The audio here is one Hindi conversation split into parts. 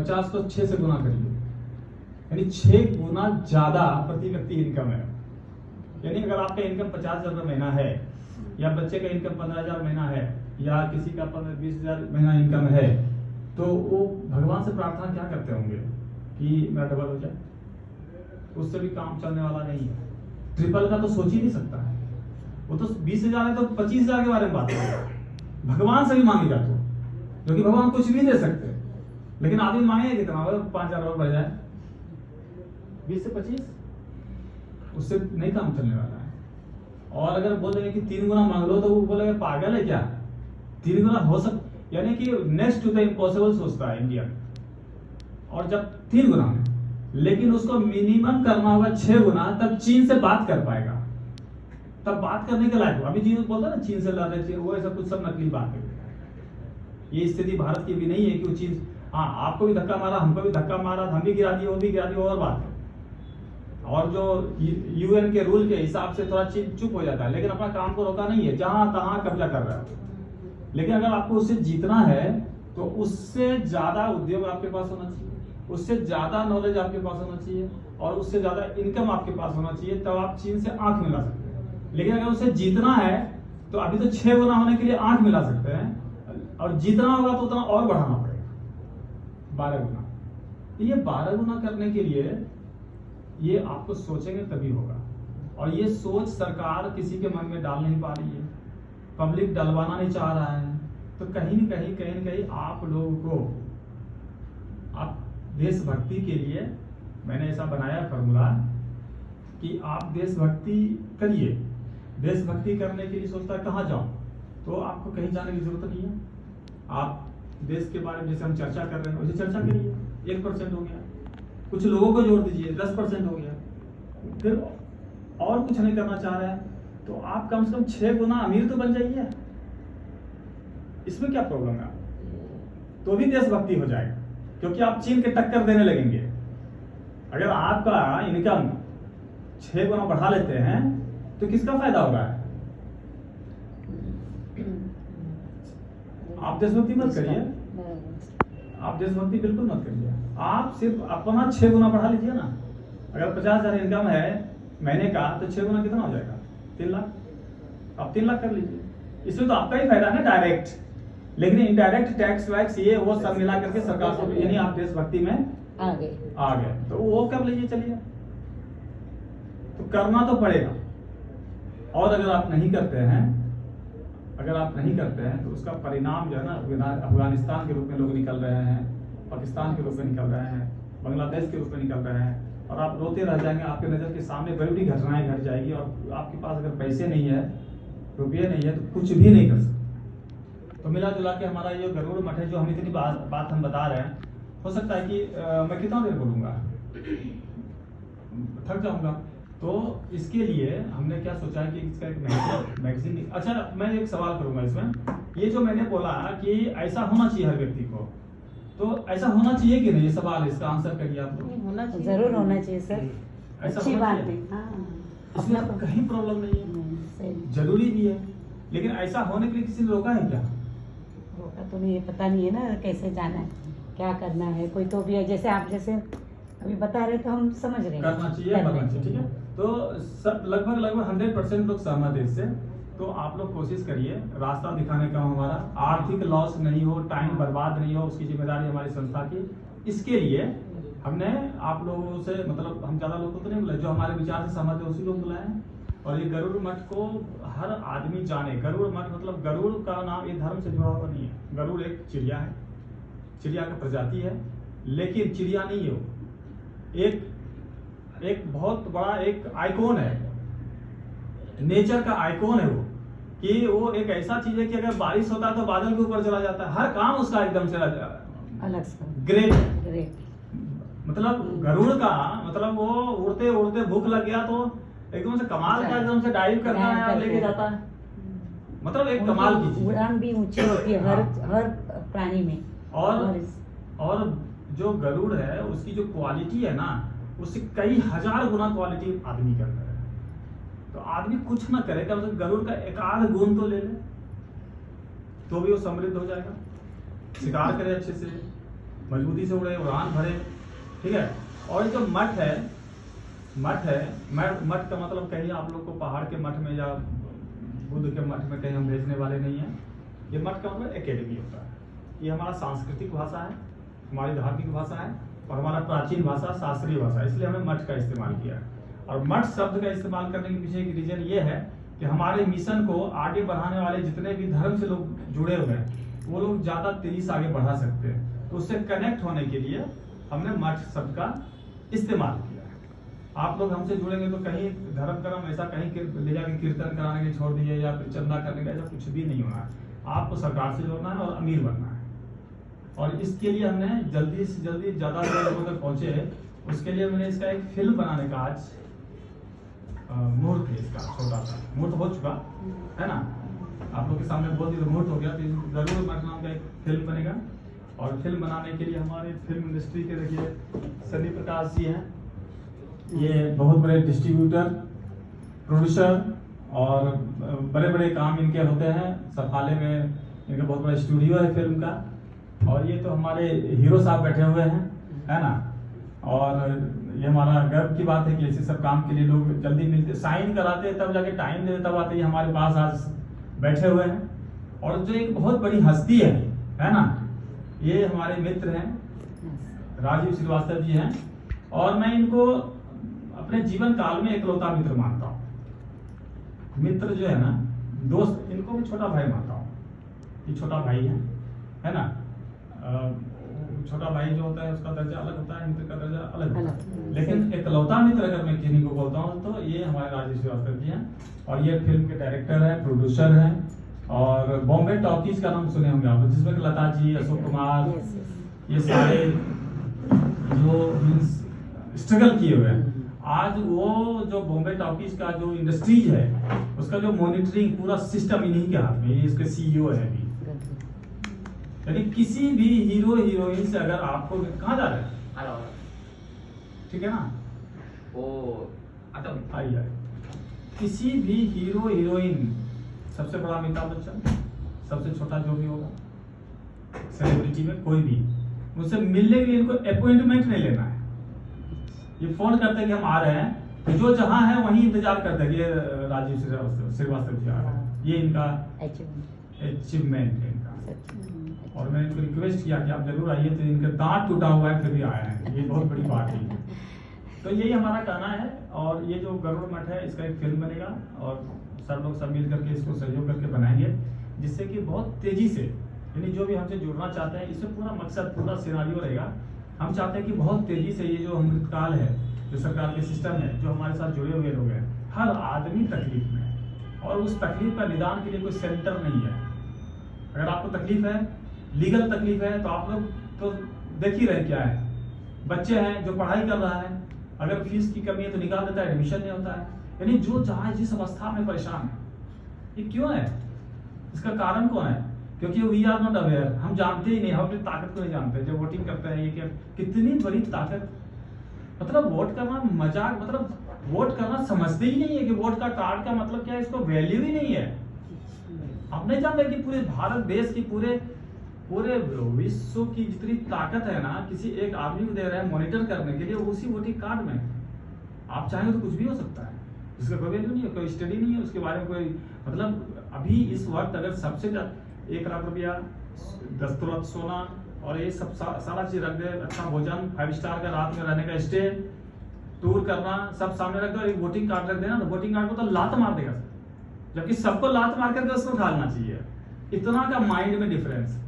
50 को 6 से गुना करिए, यानी 6 गुना ज्यादा प्रति व्यक्ति इनकम है। यानी अगर आपका इनकम 50,000 रुपये महीना है, या बच्चे का इनकम 15,000 महीना है, या किसी का 20,000 महीना इनकम है, तो वो भगवान से प्रार्थना क्या करते होंगे कि मेरा डबल हो जाए? उससे भी काम चलने वाला नहीं है। ट्रिपल का तो सोच ही नहीं सकता है। वो तो 20,000 है तो 25,000 के बारे में बात करेगा। भगवान से भी मांगेगा तो, क्योंकि भगवान कुछ भी दे सकते, लेकिन आदमी मांगे कितना? 5,000 और बढ़ जाए, 20 से 25, उससे नहीं काम चलने वाला है। और अगर बोल देंगे कि 3 गुना मांग लो, तो वो बोलेगा पागल है क्या? 3 गुना हो यानी कि नेक्स्ट टू द इम्पॉसिबल सोचता है इंडिया। और जब 3 गुना में, लेकिन उसको मिनिमम करना होगा 6 गुना, तब चीन से बात कर पाएगा, तब बात करने के लायक हो। अभी जी बोलता है ना चीन से लड़ने चाहिए, वो ऐसा कुछ सब नकली बात है। ये स्थिति भारत की भी नहीं है कि वो चीन, हाँ आपको भी धक्का मारा, हमको भी धक्का मारा, हम भी गिरा दिए, वो भी गिरा दिए, और बात है। और जो यूएन के रूल के हिसाब से थोड़ा चीन चुप हो जाता है, लेकिन अपना काम को रोका नहीं है, जहां तहां कब्जा कर रहा है। लेकिन अगर आपको उससे जीतना है, तो उससे ज्यादा उद्योग आपके पास होना चाहिए, उससे ज्यादा नॉलेज आपके पास होना चाहिए, और उससे ज्यादा इनकम आपके पास होना चाहिए, तब आप चीन से आंख मिला सकते हैं। लेकिन अगर उसे जीतना है, तो अभी तो 6 गुना होने के लिए आंख मिला सकते हैं, और जीतना होगा तो उतना और बढ़ाना पड़ेगा, 12 गुना। ये 12 गुना करने के लिए ये आपको सोचेंगे तभी होगा। और ये सोच सरकार किसी के मन में डाल नहीं पा रही है, पब्लिक डलवाना नहीं चाह रहा है। तो कहीं न कहीं आप लोगों को, आप देशभक्ति के लिए मैंने ऐसा बनाया फॉर्मूला कि आप देशभक्ति करिए। देशभक्ति करने के लिए सोचता है कहाँ जाऊं, तो आपको कहीं जाने की जरूरत नहीं है। आप देश के बारे में जैसे हम चर्चा कर रहे हैं वैसे चर्चा करिए। 1% हो गया, कुछ लोगों को जोड़ दीजिए, 10% हो गया, फिर और कुछ नहीं करना चाह रहे हैं, तो आप कम से कम 6 गुना अमीर तो बन जाइए। इसमें क्या प्रॉब्लम है? तो भी देशभक्ति हो जाएगा, क्योंकि आप चीन के टक्कर देने लगेंगे। अगर आपका इनकम 6 गुना बढ़ा लेते हैं, तो किसका फायदा होगा? आप देशभक्ति मत करिए, आप देशभक्ति बिल्कुल मत करिए। आप सिर्फ अपना 6 गुना बढ़ा लीजिए ना। अगर 50,000 इनकम है महीने का, तो 6 गुना कितना हो जाएगा? 3 लाख। आप 3 लाख कर लीजिए। इसमें तो आपका ही फायदा है ना डायरेक्ट, लेकिन इनडायरेक्ट टैक्स वैक्स ये वो सब मिला करके सरकार को, यानी आप देशभक्ति में आ गए, तो वो कर लीजिए। चलिए, तो करना तो पड़ेगा। और अगर आप नहीं करते हैं, तो उसका परिणाम जो है ना, अफगानिस्तान के रूप में लोग निकल रहे हैं, पाकिस्तान के रूप में निकल रहे हैं, बांग्लादेश के रूप में निकल रहे हैं, और आप रोते रह जाएंगे। आपके नज़र के सामने बड़ी बड़ी घटनाएं घट जाएगी, और आपके पास अगर पैसे नहीं है, रुपये नहीं है, तो कुछ भी नहीं कर सकते। तो मिला जुला के हमारा ये गरुड़ मठ है, जो हम इतनी बात हम बता रहे हैं, हो सकता है कि मैं कितना देर बोलूँगा, थक जाऊँगा। तो इसके लिए हमने क्या सोचा है कि इसका एक मैगजीन। अच्छा, मैं एक सवाल करूँगा इसमें, ये जो मैंने बोला कि ऐसा होना चाहिए हर व्यक्ति को, तो ऐसा होना चाहिए कि नहीं? ये सवाल, इसका आंसर करिए आप लोग। होना चाहिए, जरूर होना चाहिए सर, ऐसा अच्छी होना बात चाहिए। है। हाँ, इसमें तो कहीं प्रॉब्लम नहीं है, जरूरी भी है, लेकिन ऐसा होने के लिए किसी ने रोका है क्या? रोका तो नहीं है, पता नहीं है ना कैसे जाना है, क्या करना है। कोई तो भी है, जैसे आप जैसे अभी बता रहे, तो हम समझ रहे हैं करना चाहिए, ठीक है। तो सब लगभग 100% लोग सहमत है इससे। तो आप लोग कोशिश करिए, रास्ता दिखाने का हमारा, आर्थिक लॉस नहीं हो, टाइम बर्बाद नहीं हो, उसकी जिम्मेदारी हमारी संस्था की। इसके लिए हमने आप लोगों से, मतलब हम ज़्यादा लोगों को तो नहीं बुलाए, जो हमारे विचार से सहमत है उसी लोग बुलाए हैं। और ये गरुड़ मठ को हर आदमी जाने। गरुड़ मठ मतलब, गरुड़ का नाम ये धर्म से जुड़ा हुआ नहीं है। गरुड़ एक चिड़िया है, चिड़िया का प्रजाति है, लेकिन चिड़िया नहीं है वो, एक बहुत बड़ा एक आइकॉन है, नेचर का आइकॉन है वो, कि वो एक ऐसा चीज है कि अगर बारिश होता है तो बादल के ऊपर चला जाता है, हर काम उसका एकदम से अलग ग्रेट। मतलब गरुड़ का मतलब, वो उड़ते उड़ते भूख लग गया तो एकदम से कमाल का, एकदम से डाइव करता है और लेके जाता है। मतलब एक कमाल की चीज, उड़ान भी ऊंची होती है हर प्राणी में। और जो गरुड़ है उसकी जो क्वालिटी है ना, उससे कई हजार गुना क्वालिटी आदमी के अंदर है। तो आदमी कुछ ना करे, कम से कम गरुड़ का एक आध गुण तो ले ले, तो भी वो समृद्ध हो जाएगा। शिकार करे अच्छे से, मजबूती से उड़े, उड़ान भरे, ठीक है। और ये जो मठ है, मठ का मतलब कहीं आप लोग को पहाड़ के मठ में या बुद्ध के मठ में कहीं हम भेजने वाले नहीं हैं। ये मठ का मतलब एकेडमी होता है। ये हमारा सांस्कृतिक भाषा है, हमारी धार्मिक भाषा है और हमारा प्राचीन भाषा, शास्त्रीय भाषा, इसलिए हमने मठ का इस्तेमाल किया है। और मठ शब्द का इस्तेमाल करने के पीछे एक रीजन ये है कि हमारे मिशन को आगे बढ़ाने वाले जितने भी धर्म से लोग जुड़े हुए हैं वो लोग ज़्यादा तेजी से आगे बढ़ा सकते हैं। तो उससे कनेक्ट होने के लिए हमने मठ शब्द का इस्तेमाल किया है। आप लोग हमसे जुड़ेंगे तो कहीं धर्म कर्म ऐसा कहीं ले जाके कीर्तन कराने के छोड़ दिए या फिर चंदा करने का, ऐसा कुछ भी नहीं होना है। आपको सरकार से जोड़ना है और अमीर बनना है। और इसके लिए हमने जल्दी से जल्दी ज़्यादा लोगों तक पहुँचे, उसके लिए मैंने इसका एक फिल्म बनाने का आज मुहूर्त है। इसका छोटा सा मुहूर्त हो चुका है ना, आप लोग के सामने बोल दिया, मुहूर्त हो गया। तो जरूर मठ नाम का एक फिल्म बनेगा। और फिल्म बनाने के लिए हमारे फिल्म इंडस्ट्री के देखिए सनी प्रकाश जी हैं, ये बहुत बड़े डिस्ट्रीब्यूटर, प्रोड्यूसर और बड़े बड़े काम इनके होते हैं। सफाले में इनका बहुत बड़ा स्टूडियो है फिल्म का। और ये तो हमारे हीरो साहब बैठे हुए हैं, है ना। और ये हमारा गर्व की बात है कि ऐसे सब काम के लिए लोग जल्दी मिलते, साइन कराते तब जाके टाइम देते, तब आते, ये हमारे पास आज बैठे हुए हैं। और जो एक बहुत बड़ी हस्ती है ना, ये हमारे मित्र हैं, राजीव श्रीवास्तव जी हैं। और मैं इनको अपने जीवन काल में एकलौता मित्र मानता हूँ। मित्र जो है ना, दोस्त, इनको मैं छोटा भाई मानता हूँ। ये छोटा भाई है ना। छोटा भाई जो होता है उसका दर्जा अलग होता है, मित्र का दर्जा अलग होता है। लेकिन एकलौता मित्र अगर मैं किन्हीं को बोलता हूँ तो ये हमारे राजेश श्रीवास्तव जी हैं। और ये फिल्म के डायरेक्टर हैं, प्रोड्यूसर हैं। और बॉम्बे टॉकीज का नाम सुने होंगे आप, जिसमें लता जी, अशोक कुमार, ये सारे जो स्ट्रगल किए हुए हैं। आज वो जो बॉम्बे टॉकीज का जो इंडस्ट्रीज है उसका जो मॉनिटरिंग पूरा सिस्टम इन्हीं के हाथ में, ये इसके सीईओ है अभी। यानी किसी भी हीरो हीरोइन से अगर आपको, कहाँ जा रहे हैं, ठीक है ना, वो आइए, किसी भी हीरो हीरोइन, सबसे बड़ा अमिताभ बच्चन, सबसे छोटा जो भी होगा सेलिब्रिटी में कोई भी, मुझसे मिलने के लिए इनको अपॉइंटमेंट नहीं लेना है। ये फोन करते हैं कि हम आ रहे हैं, तो जो जहां है वहीं इंतजार करते हैं कि राजीव श्रीवास्तव जी आ रहे हैं। ये इनका अचीवमेंट है इनका। और मैंने इनको रिक्वेस्ट किया कि आप जरूर आइए, तो इनका दांत टूटा हुआ है फिर भी आए हैं, ये बहुत बड़ी बात है। तो यही हमारा कहना है। और ये जो गरुड़ मठ है इसका एक फिल्म बनेगा और सब लोग सब मिल करके इसको सहयोग करके बनाएंगे, जिससे कि बहुत तेजी से, यानी जो भी हमसे जुड़ना चाहते हैं, इससे पूरा मकसद, पूरा सिनारियो रहेगा। हम चाहते हैं कि बहुत तेजी से ये जो अमृतकाल है, जो सरकार के सिस्टम है, जो हमारे साथ जुड़े हुए लोग हैं, हर आदमी तकलीफ में है। और उस तकलीफ का निदान के लिए कोई सेंटर नहीं है। अगर आपको तकलीफ है, लीगल तकलीफ है, तो आप लोग तो देख ही रहे क्या है। बच्चे हैं जो पढ़ाई कर रहा है, अगर फीस की कमी है तो निकाल देता है, एडमिशन नहीं होता है। यानी जो जहाँ जिस अवस्था में परेशान है, ये क्यों है, इसका कारण कौन है? क्योंकि वी आर नॉट अवेयर, हम जानते ही नहीं, हम अपनी ताकत को नहीं जानते। जब वोटिंग करते हैं, ये क्या कितनी बड़ी ताकत, मतलब वोट करना मजाक, मतलब वोट करना समझते ही नहीं है कि वोट का कार्ड का मतलब क्या है, इसको वैल्यू ही नहीं है। आप नहीं जानते कि पूरे भारत देश की, पूरे विश्व की जितनी ताकत है ना, किसी एक आदमी को दे रहे हैं मॉनिटर करने के लिए, उसी वोटिंग कार्ड में। आप चाहेंगे तो कुछ भी हो सकता है, जिसका कोई वैल्यू नहीं है, कोई स्टडी नहीं है उसके बारे में, कोई मतलब अभी इस वक्त अगर सबसे ज्यादा 1 लाख रुपया, 10 तोला सोना और ये सब सारा चीज रख दे, अच्छा भोजन, 5 स्टार का रात में रहने का स्टे, टूर करना, सब सामने रख दो, एक वोटिंग कार्ड रख देना, तो वोटिंग कार्ड को तो लात मार देगा, जबकि सबको लात मार करके उसको उठाना चाहिए। इतना का माइंड में डिफरेंस,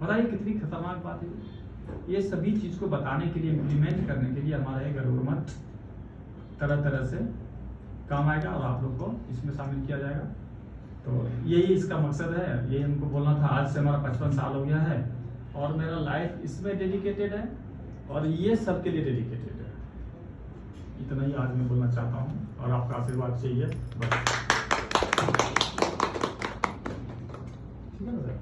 बताइए कितनी खतरनाक बात है। ये सभी चीज को बताने के लिए, इम्प्लीमेंट करने के लिए हमारा ये गरुड़ मठ तरह तरह से काम आएगा और आप लोग को इसमें शामिल किया जाएगा। तो यही इसका मकसद है, यही हमको बोलना था। आज से हमारा 55 साल हो गया है और मेरा लाइफ इसमें डेडिकेटेड है और ये सबके लिए डेडिकेटेड है। इतना ही आज मैं बोलना चाहता हूँ और आपका आशीर्वाद चाहिए बस। ठीक है ना सर?